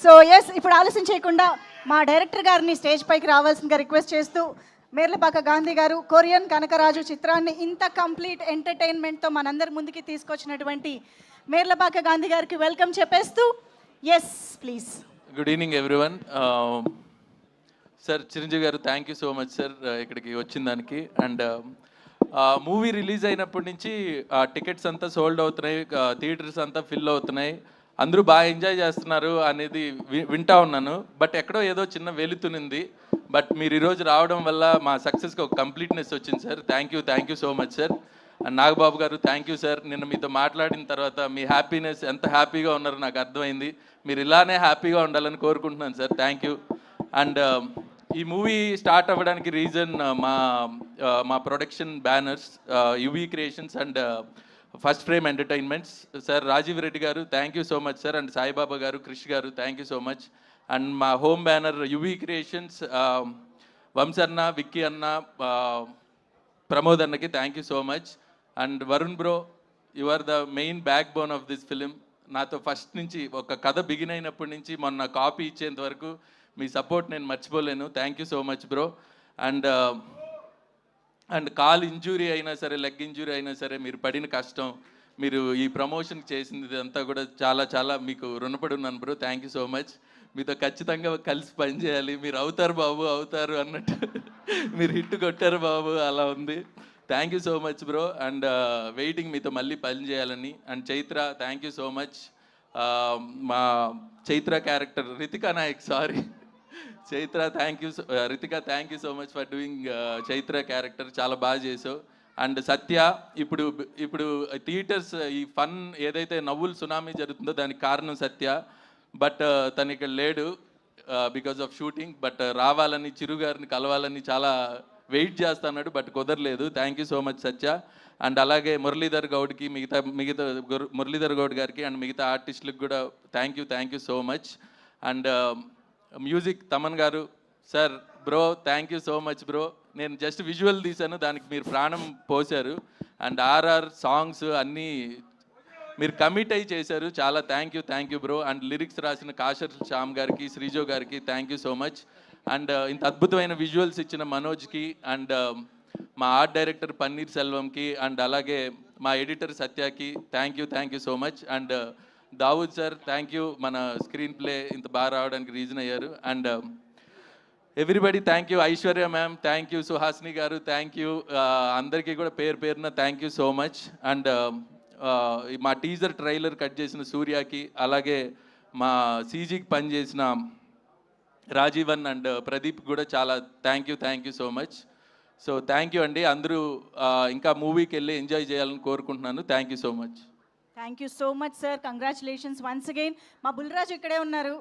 So yes, ఇప్పుడు ఆలస్యం చేయకుండా మా డైరెక్టర్ గారిని స్టేజ్ పైకి రావాల్సిందిగా రిక్వెస్ట్ చేస్తూ, మేర్లపాక గాంధీ గారు కొరియన్ కనకరాజు చిత్రాన్ని ఇంత కంప్లీట్ ఎంటర్టైన్మెంట్తో మనందరి ముందుకి తీసుకొచ్చినటువంటి మేర్లపాక గాంధీ గారికి వెల్కమ్ చెప్పేస్తూ, yes please. Good evening everyone. Sir Chiranjeevi గారు thank you so much sir ఇక్కడికి వచ్చిన దానికి. అండ్ మూవీ రిలీజ్ అయినప్పటి నుంచి టికెట్స్ అంతా సోల్డ్ అవుతున్నాయి, థియేటర్స్ అంతా ఫిల్ అవుతున్నాయి, అందరూ బాగా ఎంజాయ్ చేస్తున్నారు అనేది వింటా ఉన్నాను. బట్ ఎక్కడో ఏదో చిన్న వెలుతునింది. బట్ మీరు ఈరోజు రావడం వల్ల మా సక్సెస్కి ఒక కంప్లీట్నెస్ వచ్చింది sir. Thank you so much sir. And Nagababu గారు థ్యాంక్ యూ సార్. నిన్న మీతో మాట్లాడిన తర్వాత మీ హ్యాపీనెస్ ఎంత హ్యాపీగా ఉన్నారో నాకు అర్థమైంది. మీరు ఇలానే హ్యాపీగా ఉండాలని కోరుకుంటున్నాను సార్. Thank you. అండ్ ఈ మూవీ స్టార్ట్ అవ్వడానికి రీజన్ మా production banners UV creations and first frame entertainments. Sir Rajeev Reddy గారు thank you so much sir. And Saibaba గారు, క్రిష్ గారు thank you so much. And మా హోమ్ బ్యానర్ యువి క్రియేషన్స్, వంశన్న, విక్కీ అన్న, ప్రమోద్ అన్నకి thank you so much. And Varun bro, you are the main backbone of this film. నాతో first నుంచి ఒక కథ బిగిన్ అయినప్పటి నుంచి మొన్న కాపీ ఇచ్చేంత వరకు మీ సపోర్ట్ నేను మర్చిపోలేను. Thank you so much bro. And call injury అయినా సరే, లెగ్ ఇంజూరీ అయినా సరే, మీరు పడిన కష్టం, మీరు ఈ ప్రమోషన్ చేసింది అంతా కూడా చాలా చాలా మీకు రుణపడి ఉన్నాను bro. Thank you so much. మీతో ఖచ్చితంగా కలిసి పనిచేయాలి. మీరు అవుతారు బాబు, అవుతారు అన్నట్టు మీరు హిట్ కొట్టారు బాబు, అలా ఉంది. Thank you so much bro. And waiting మీతో మళ్ళీ పని చేయాలని. And Chaitra thank you so much. మా Chaitra character Ritika Nayak, sorry Chaitra thank you. Ritika thank you so much for doing Chaitra character, చాలా బాగా చేసావు. అండ్ సత్య, ఇప్పుడు థియేటర్స్ ఈ ఫన్ ఏదైతే నవ్వులు సునామీ జరుగుతుందో దానికి కారణం సత్య. బట్ తను ఇక్కడ లేడు బికాజ్ ఆఫ్ షూటింగ్. బట్ రావాలని, చిరు గారిని కలవాలని చాలా వెయిట్ చేస్తున్నాడు, బట్ కుదరలేదు. Thank you so much Satya. And అలాగే మురళీధర్ గౌడ్కి, మిగతా మురళీధర్ గౌడ్ గారికి అండ్ మిగతా ఆర్టిస్టులకు కూడా thank you so much. And music Thaman గారు sir, bro thank you so much bro. నేను జస్ట్ విజువల్ తీశాను, దానికి మీరు ప్రాణం పోశారు. అండ్ ఆర్ఆర్ సాంగ్స్ అన్నీ మీరు కమిట్ అయ్యి చేశారు, చాలా thank you bro. And lyrics రాసిన కాషర్ శ్యామ్ గారికి, శ్రీజో గారికి thank you so much. And ఇంత అద్భుతమైన విజువల్స్ ఇచ్చిన మనోజ్కి, అండ్ మా ఆర్ట్ డైరెక్టర్ పన్నీర్ సెల్వంకి, అండ్ అలాగే మా ఎడిటర్ సత్యకి thank you so much. And Dawood sir thank you, మన స్క్రీన్ ప్లే ఇంత బాగా రావడానికి రీజన్ అయ్యారు. And everybody thank you. Aishwarya ma'am thank you, Suhasini గారు థ్యాంక్ యూ, అందరికీ కూడా పేరున thank you so much. And మా టీజర్ ట్రైలర్ కట్ చేసిన సూర్యకి, అలాగే మా సీజీకి పనిచేసిన రాజీవన్ అండ్ ప్రదీప్ కూడా చాలా thank you so much. So thank you అండి. అందరూ ఇంకా మూవీకి వెళ్ళి ఎంజాయ్ చేయాలని కోరుకుంటున్నాను. Thank you so much. Thank you so much sir. Congratulations once again. మా బుల్రాజు ఇక్కడే ఉన్నారు.